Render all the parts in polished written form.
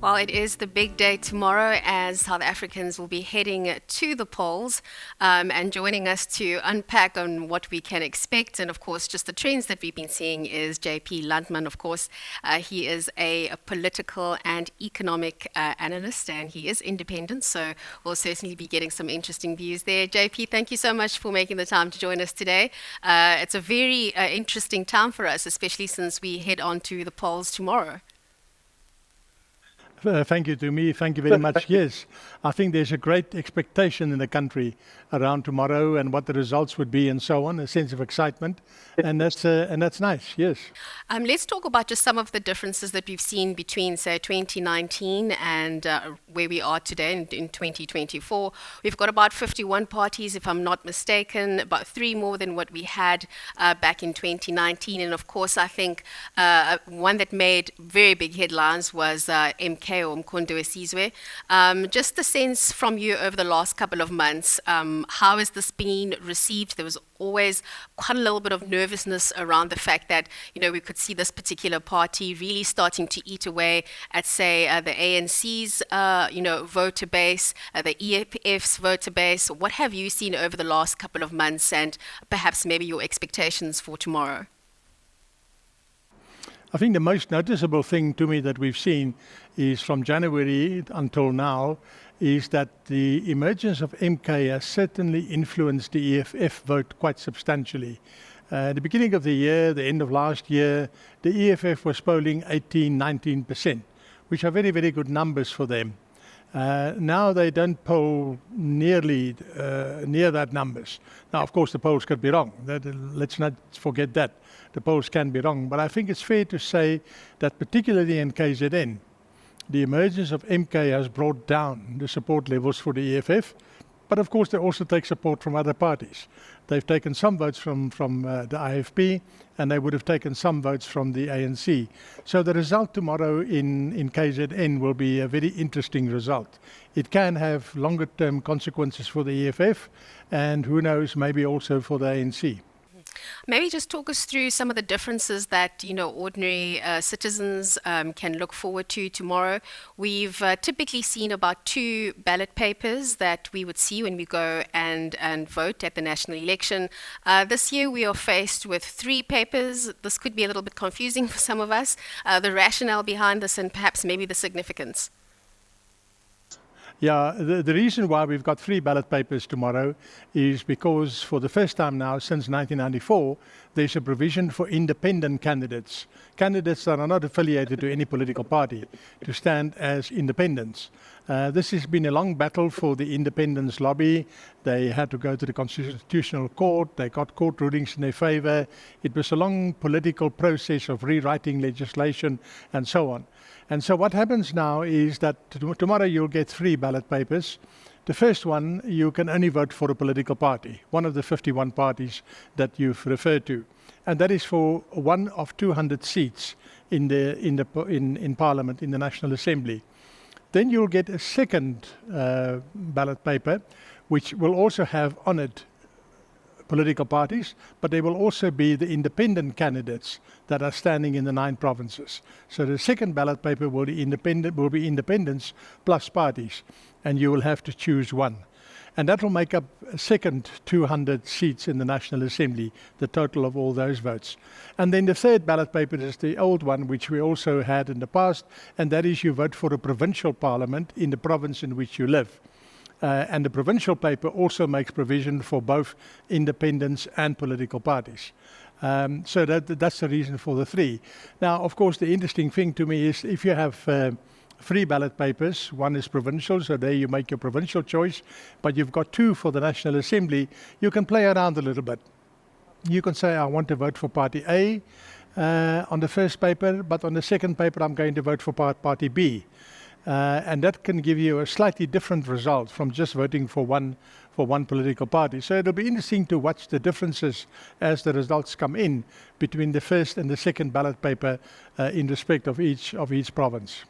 Well, it is the big day tomorrow as South Africans will be heading to the polls and joining us to unpack on what we can expect. And of course, just the trends that we've been seeing is JP Landman, of course. He is a political and economic analyst and he is independent. So we'll certainly be getting some interesting views there. JP, thank you so much for making the time to join us today. It's a very interesting time for us, especially since we head on to the polls tomorrow. Thank you to me. Thank you very much. Yes, I think there's a great expectation in the country around tomorrow and what the results would be and so on, a sense of excitement. And that's nice, yes. Let's talk about just some of the differences that we've seen between, say, 2019 and where we are today in 2024. We've got about 51 parties, if I'm not mistaken, about 3 more than what we had back in 2019. And of course, I think one that made very big headlines was MK or Mkhonto weSizwe. Just the sense from you over the last couple of months, how has this been received? There was always quite a little bit of nervousness around the fact that, we could see this particular party really starting to eat away at, say, the ANC's, voter base, the EFF's voter base. What have you seen over the last couple of months and perhaps maybe your expectations for tomorrow? I think the most noticeable thing to me that we've seen is from January until now is that the emergence of MK has certainly influenced the EFF vote quite substantially. At the beginning of the year, the end of last year, the EFF was polling 18-19%, which are very, very good numbers for them. Now they don't poll nearly near that numbers. Now, of course, the polls could be wrong. Let's not forget that. The polls can be wrong. But I think it's fair to say that particularly in KZN, the emergence of MK has brought down the support levels for the EFF. But of course, they also take support from other parties. They've taken some votes from the IFP, and they would have taken some votes from the ANC. So the result tomorrow in KZN will be a very interesting result. It can have longer-term consequences for the EFF, and who knows, maybe also for the ANC. Maybe just talk us through some of the differences that, ordinary citizens can look forward to tomorrow. We've typically seen about 2 ballot papers that we would see when we go and vote at the national election. This year we are faced with 3 papers. This could be a little bit confusing for some of us. The rationale behind this and perhaps maybe the significance. Yeah, the reason why we've got 3 ballot papers tomorrow is because for the first time now since 1994, there's a provision for independent candidates. Candidates that are not affiliated to any political party to stand as independents. This has been a long battle for the independence lobby. They had to go to the Constitutional Court. They got court rulings in their favor. It was a long political process of rewriting legislation and so on. And so what happens now is that tomorrow you'll get 3 ballot papers. The first one, you can only vote for a political party, one of the 51 parties that you've referred to. And that is for one of 200 seats in Parliament, in the National Assembly. Then you'll get a second ballot paper, which will also have on it political parties, but there will also be the independent candidates that are standing in the 9 provinces. So the second ballot paper will be independents plus parties, and you will have to choose one. And that will make up a second 200 seats in the National Assembly, the total of all those votes. And then the third ballot paper is the old one, which we also had in the past, and that is you vote for a provincial parliament in the province in which you live. And the provincial paper also makes provision for both independents and political parties. So that's the reason for the 3. Now, of course, the interesting thing to me is if you have 3 ballot papers, one is provincial, so there you make your provincial choice, but you've got 2 for the National Assembly, you can play around a little bit. You can say, I want to vote for Party A on the first paper, but on the second paper, I'm going to vote for Party B. And that can give you a slightly different result from just voting for one political party. So it'll be interesting to watch the differences as the results come in between the first and the second ballot paper in respect of each province.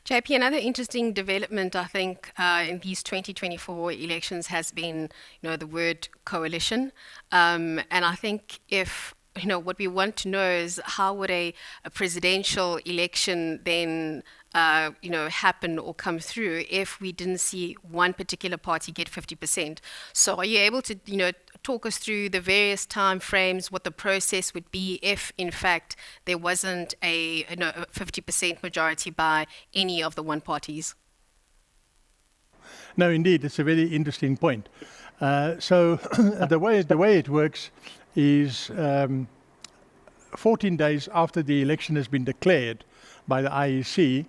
JP, another interesting development, I think, in these 2024 elections has been, the word coalition. And I think if what we want to know is how would a presidential election then happen or come through if we didn't see one particular party get 50%. So are you able to, talk us through the various time frames, what the process would be if, in fact, there wasn't a 50% majority by any of the one parties? No, indeed, it's a very interesting point. So the way it works is 14 days after the election has been declared by the IEC,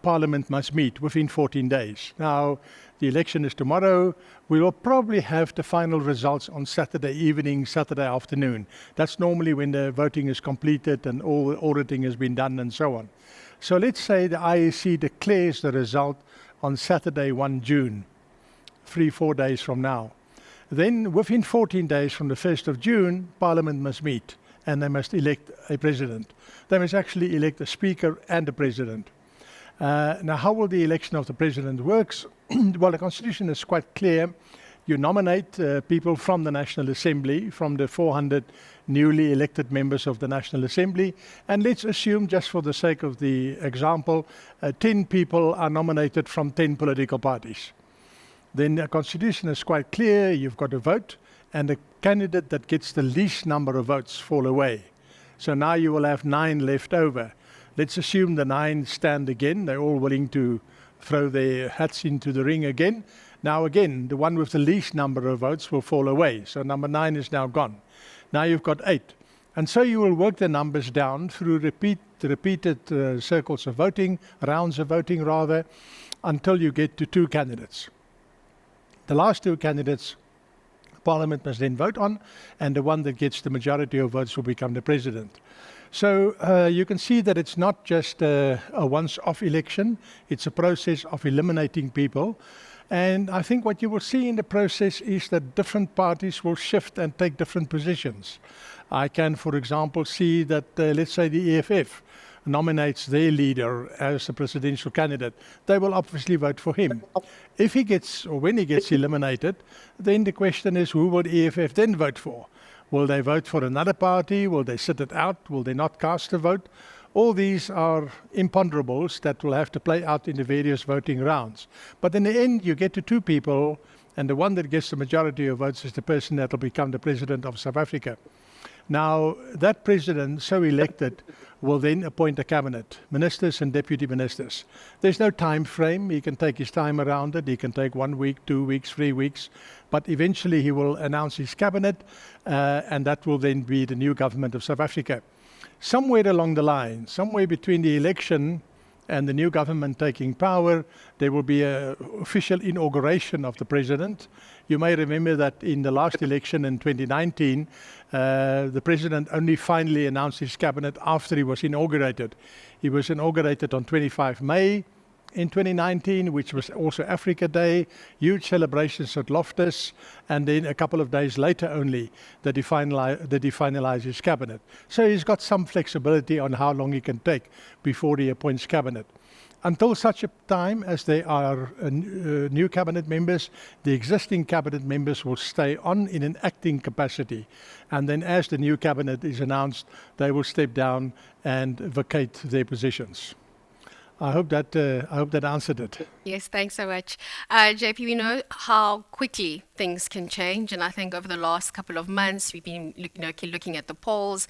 Parliament must meet within 14 days. Now, the election is tomorrow. We will probably have the final results on Saturday evening, Saturday afternoon. That's normally when the voting is completed and all the auditing has been done and so on. So let's say the IEC declares the result on Saturday, 1 June, 3-4 days from now. Then within 14 days from the 1st of June, Parliament must meet and they must elect a president. They must actually elect a speaker and a president. Now, how will the election of the president work? Well, the Constitution is quite clear. You nominate people from the National Assembly, from the 400 newly elected members of the National Assembly. And let's assume, just for the sake of the example, 10 people are nominated from 10 political parties. Then the Constitution is quite clear. You've got to vote. And the candidate that gets the least number of votes fall away. So now you will have 9 left over. Let's assume the 9 stand again. They're all willing to throw their hats into the ring again. Now again, the one with the least number of votes will fall away. So number 9 is now gone. Now you've got 8. And so you will work the numbers down through repeated circles of voting, rounds of voting rather, until you get to 2 candidates. The last 2 candidates, Parliament must then vote on, and the one that gets the majority of votes will become the president. So you can see that it's not just a once-off election, it's a process of eliminating people. And I think what you will see in the process is that different parties will shift and take different positions. I can, for example, see that, let's say the EFF nominates their leader as a presidential candidate. They will obviously vote for him. If he gets, or when he gets eliminated, then the question is, who will the EFF then vote for? Will they vote for another party? Will they sit it out? Will they not cast a vote? All these are imponderables that will have to play out in the various voting rounds. But in the end, you get to 2 people, and the one that gets the majority of votes is the person that will become the president of South Africa. Now, that president, so elected, will then appoint a cabinet, ministers and deputy ministers. There's no time frame. He can take his time around it. He can take 1 week, 2 weeks, 3 weeks. But eventually he will announce his cabinet, and that will then be the new government of South Africa. Somewhere along the line, somewhere between the election and the new government taking power, there will be an official inauguration of the president. You may remember that in the last election in 2019, the president only finally announced his cabinet after he was inaugurated. He was inaugurated on 25 May in 2019, which was also Africa Day, huge celebrations at Loftus, and then a couple of days later only that he finalized his cabinet. So he's got some flexibility on how long he can take before he appoints cabinet. Until such a time as there are new cabinet members, the existing cabinet members will stay on in an acting capacity. And then as the new cabinet is announced, they will step down and vacate their positions. I hope that answered it. Yes, thanks so much. JP, we know how quickly things can change, and I think over the last couple of months, we've been looking at the polls,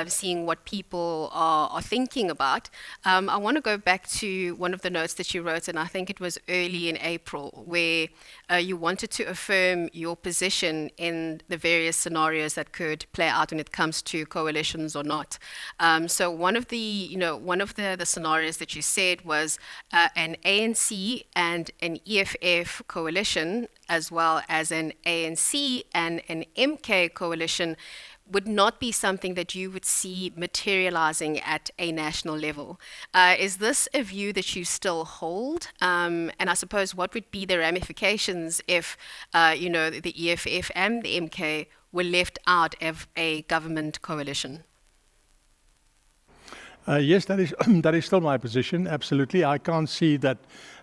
seeing what people are thinking about. I want to go back to one of the notes that you wrote, and I think it was early in April, where you wanted to affirm your position in the various scenarios that could play out when it comes to coalitions or not. So one of the scenarios that you said was an ANC and an EFF coalition, as well as an ANC and an MK coalition, would not be something that you would see materializing at a national level. Is this a view that you still hold? And I suppose what would be the ramifications if, the EFF and the MK were left out of a government coalition? Yes, that is still my position, absolutely. I can't see that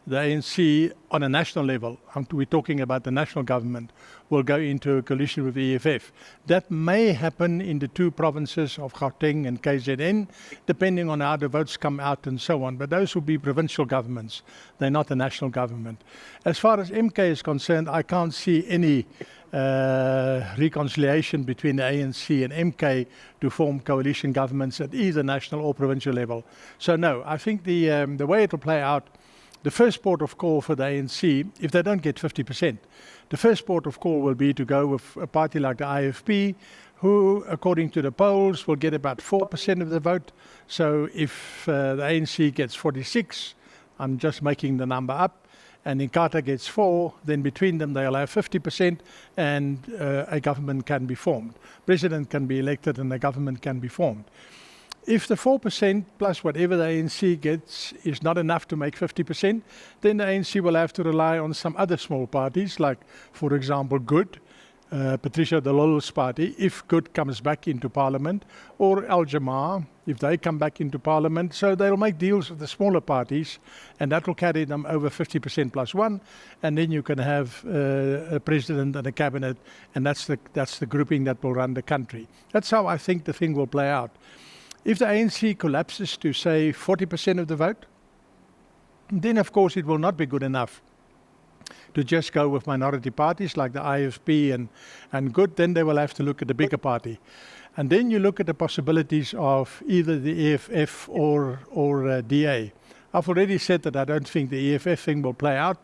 the ANC on a national level, we're talking about the national government, will go into a coalition with the EFF. That may happen in the two provinces of Gauteng and KZN, depending on how the votes come out and so on. But those will be provincial governments. They're not a national government. As far as MK is concerned, I can't see any reconciliation between the ANC and MK to form coalition governments at either national or provincial level. So no, I think the way it will play out, the first port of call for the ANC, if they don't get 50%, the first port of call will be to go with a party like the IFP, who, according to the polls, will get about 4% of the vote. So if the ANC gets 46, I'm just making the number up, and Inkatha gets 4, then between them they'll have 50%, and a government can be formed. President can be elected and a government can be formed. If the 4% plus whatever the ANC gets is not enough to make 50%, then the ANC will have to rely on some other small parties, like, for example, Good, Patricia de Lille's party, if Good comes back into parliament, or Al Jamaa, if they come back into parliament. So they'll make deals with the smaller parties, and that will carry them over 50% plus one, and then you can have a president and a cabinet, and that's the grouping that will run the country. That's how I think the thing will play out. If the ANC collapses to, say, 40% of the vote, then of course it will not be good enough to just go with minority parties like the IFP and Good. Then they will have to look at the bigger party. And then you look at the possibilities of either the EFF or DA. I've already said that I don't think the EFF thing will play out.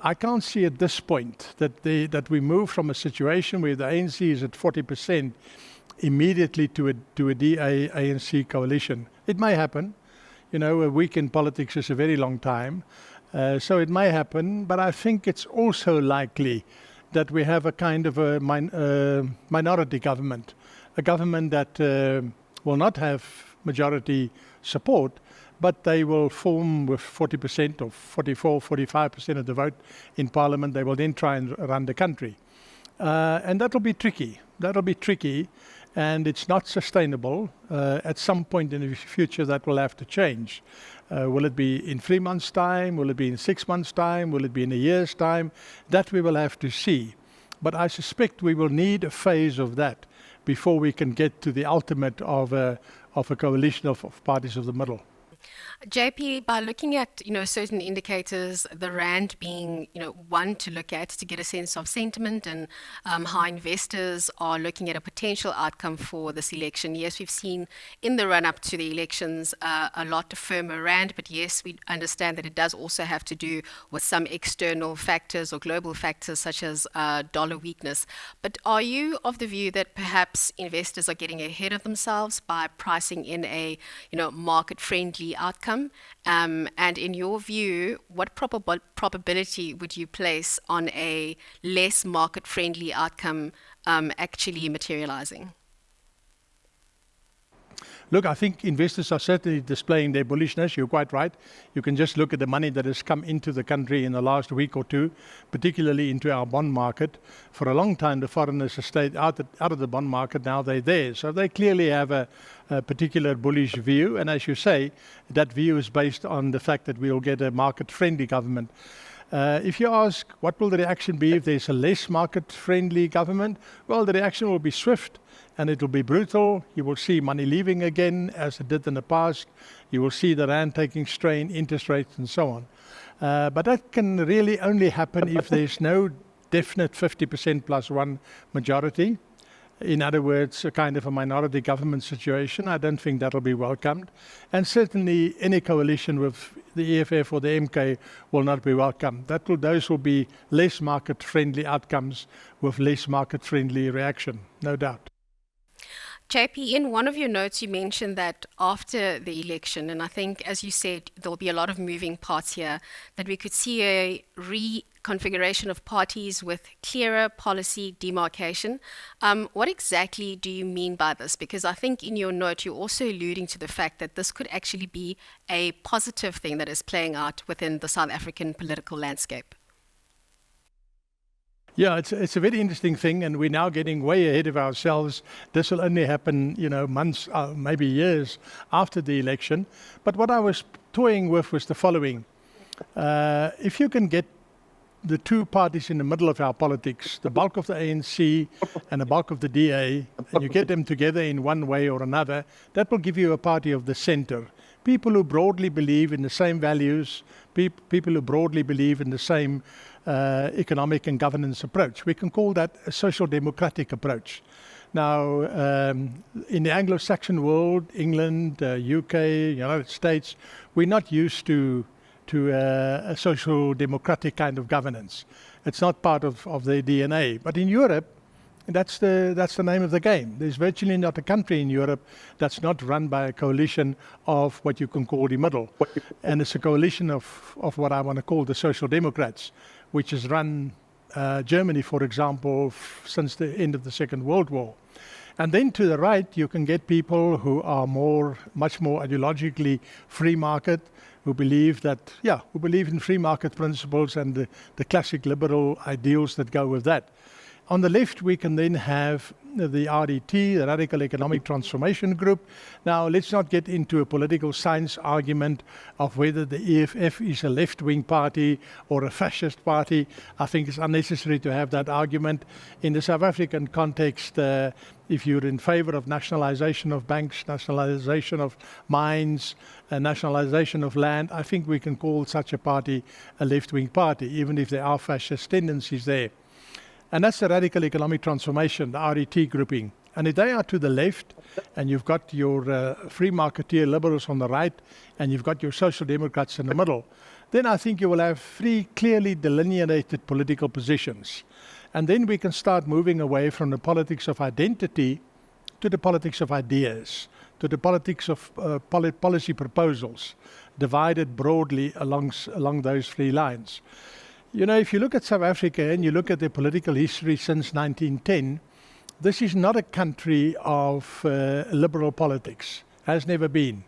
I can't see at this point that we move from a situation where the ANC is at 40% immediately to a DA-ANC coalition. It may happen. You know, a week in politics is a very long time. So it may happen, but I think it's also likely that we have a kind of a minority government, a government that will not have majority support, but they will form with 40% or 44, 45% of the vote in parliament. They will then try and run the country. And that'll be tricky. That'll be tricky, and it's not sustainable. At some point in the future, that will have to change. Will it be in 3 months' time? Will it be in 6 months' time? Will it be in a year's time? That we will have to see. But I suspect we will need a phase of that before we can get to the ultimate of a coalition of parties of the middle. JP, by looking at certain indicators, the rand being one to look at to get a sense of sentiment and how investors are looking at a potential outcome for this election. Yes, we've seen in the run-up to the elections a lot firmer rand, but yes, we understand that it does also have to do with some external factors or global factors such as dollar weakness. But are you of the view that perhaps investors are getting ahead of themselves by pricing in a market-friendly outcome? And in your view, what probability would you place on a less market-friendly outcome actually materializing? Look, I think investors are certainly displaying their bullishness. You're quite right. You can just look at the money that has come into the country in the last week or two, particularly into our bond market. For a long time, the foreigners have stayed out of the bond market. Now they're there. So they clearly have a particular bullish view. And as you say, that view is based on the fact that we will get a market-friendly government. If you ask what will the reaction be if there's a less market-friendly government, well, the reaction will be swift and it will be brutal. You will see money leaving again as it did in the past. You will see the rand taking strain, interest rates and so on. But that can really only happen if there's no definite 50% plus one majority. In other words, a kind of a minority government situation. I don't think that'll be welcomed. And certainly any coalition with the EFF or the MK will not be welcomed. Those will be less market-friendly outcomes with less market-friendly reaction, no doubt. JP, in one of your notes, you mentioned that after the election, and I think, as you said, there'll be a lot of moving parts here, that we could see a reconfiguration of parties with clearer policy demarcation. What exactly do you mean by this? Because I think in your note, you're also alluding to the fact that this could actually be a positive thing that is playing out within the South African political landscape. Yeah, it's a very interesting thing, and we're now getting way ahead of ourselves. This will only happen, months, maybe years after the election. But what I was toying with was the following. If you can get the two parties in the middle of our politics, the bulk of the ANC and the bulk of the DA, and you get them together in one way or another, that will give you a party of the center. People who broadly believe in the same values, people who broadly believe in the same economic and governance approach. We can call that a social democratic approach. Now, in the Anglo-Saxon world, England, UK, United States, we're not used to a social democratic kind of governance. It's not part of their DNA. But in Europe, that's the name of the game. There's virtually not a country in Europe that's not run by a coalition of what you can call the middle. And it's a coalition of what I want to call the Social Democrats, which has run Germany, for example, since the end of the Second World War. And then to the right, you can get people who are much more ideologically free market, who believe in free market principles and the classic liberal ideals that go with that. On the left, we can then have the RET, the Radical Economic Transformation Group. Now, let's not get into a political science argument of whether the EFF is a left-wing party or a fascist party. I think it's unnecessary to have that argument. In the South African context, if you're in favor of nationalization of banks, nationalization of mines, nationalization of land, I think we can call such a party a left-wing party, even if there are fascist tendencies there. And that's the Radical Economic Transformation, the RET grouping. And if they are to the left, and you've got your free marketeer liberals on the right, and you've got your social democrats in the middle, then I think you will have three clearly delineated political positions. And then we can start moving away from the politics of identity to the politics of ideas, to the politics of policy proposals, divided broadly along those three lines. You know, if you look at South Africa and you look at their political history since 1910, this is not a country of liberal politics, has never been.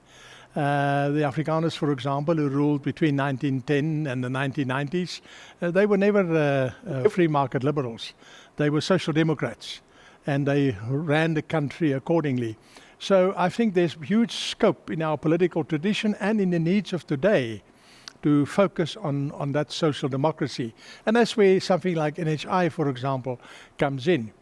The Afrikaners, for example, who ruled between 1910 and the 1990s, they were never free market liberals. They were social democrats, and they ran the country accordingly. So I think there's huge scope in our political tradition and in the needs of today to focus on that social democracy. And that's where something like NHI, for example, comes in.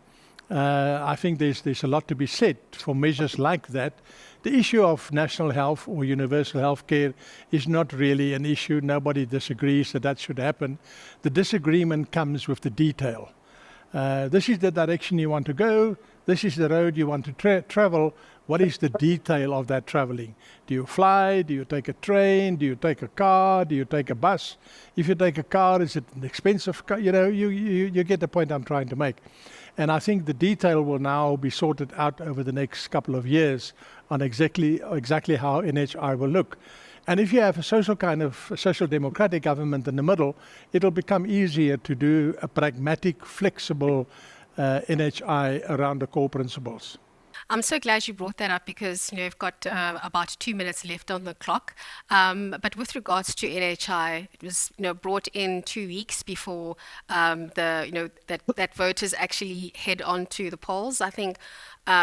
I think there's a lot to be said for measures like that. The issue of national health or universal health care is not really an issue. Nobody disagrees that should happen. The disagreement comes with the detail. This is the direction you want to go. This is the road you want to travel. What is the detail of that traveling? Do you fly? Do you take a train? Do you take a car? Do you take a bus? If you take a car, is it an expensive car? You know, you get the point I'm trying to make. And I think the detail will now be sorted out over the next couple of years on exactly how NHI will look. And if you have a social democratic government in the middle, it'll become easier to do a pragmatic, flexible NHI around the core principles. I'm so glad you brought that up because you've got about 2 minutes left on the clock. But with regards to NHI, it was brought in 2 weeks before that voters actually head on to the polls. I think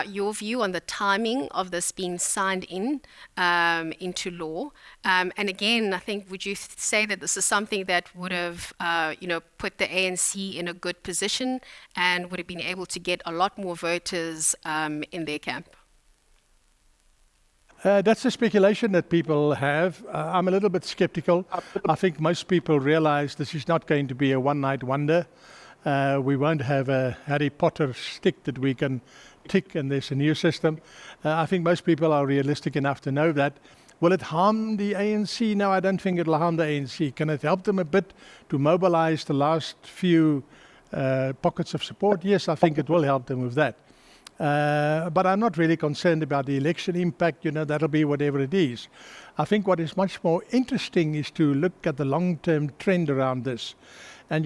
your view on the timing of this being signed into law, and again, I think would you say that this is something that would have put the ANC in a good position and would have been able to get a lot more voters in their camp? That's a speculation that people have. I'm a little bit skeptical. I think most people realize this is not going to be a one-night wonder. We won't have a Harry Potter stick that we can tick and there's a new system. I think most people are realistic enough to know that. Will it harm the ANC? No, I don't think it will harm the ANC. Can it help them a bit to mobilize the last few pockets of support? Yes, I think it will help them with that. But I'm not really concerned about the election impact. That'll be whatever it is. I think what is much more interesting is to look at the long-term trend around this. And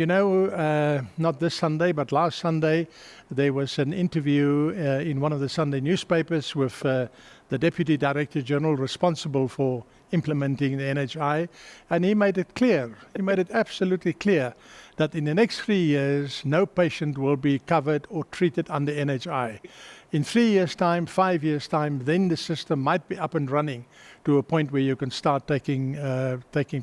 not this Sunday, but last Sunday, there was an interview in one of the Sunday newspapers with the the Deputy Director General responsible for implementing the NHI, and he made it clear, he made it absolutely clear that in the next 3 years, no patient will be covered or treated under NHI. In 3 years' time, 5 years' time, then the system might be up and running to a point where you can start taking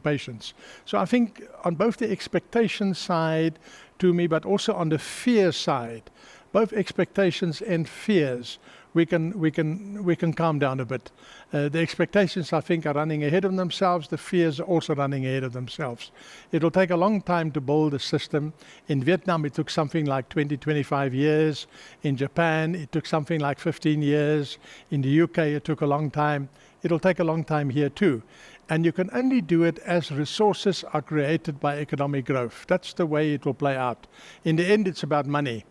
patients. So I think on both the expectation side to me, but also on the fear side, both expectations and fears, we can calm down a bit. The expectations, I think, are running ahead of themselves. The fears are also running ahead of themselves. It will take a long time to build a system. In Vietnam, it took something like 20, 25 years. In Japan, it took something like 15 years. In the UK, it took a long time. It'll take a long time here too. And you can only do it as resources are created by economic growth. That's the way it will play out. In the end, it's about money.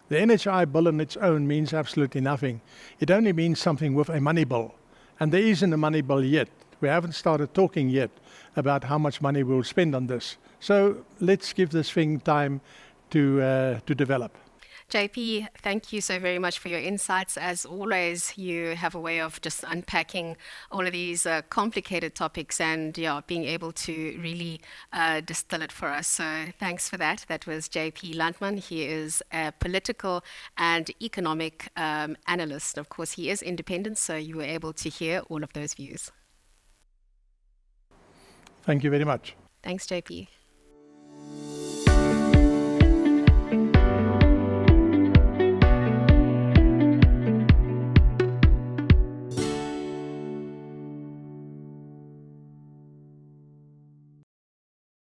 The NHI bill on its own means absolutely nothing. It only means something with a money bill. And there isn't a money bill yet. We haven't started talking yet about how much money we'll spend on this. So let's give this thing time to develop. JP, thank you so very much for your insights. As always, you have a way of just unpacking all of these complicated topics and being able to really distill it for us. So thanks for that. That was JP Landman. He is a political and economic analyst. Of course, he is independent, so you were able to hear all of those views. Thank you very much. Thanks, JP.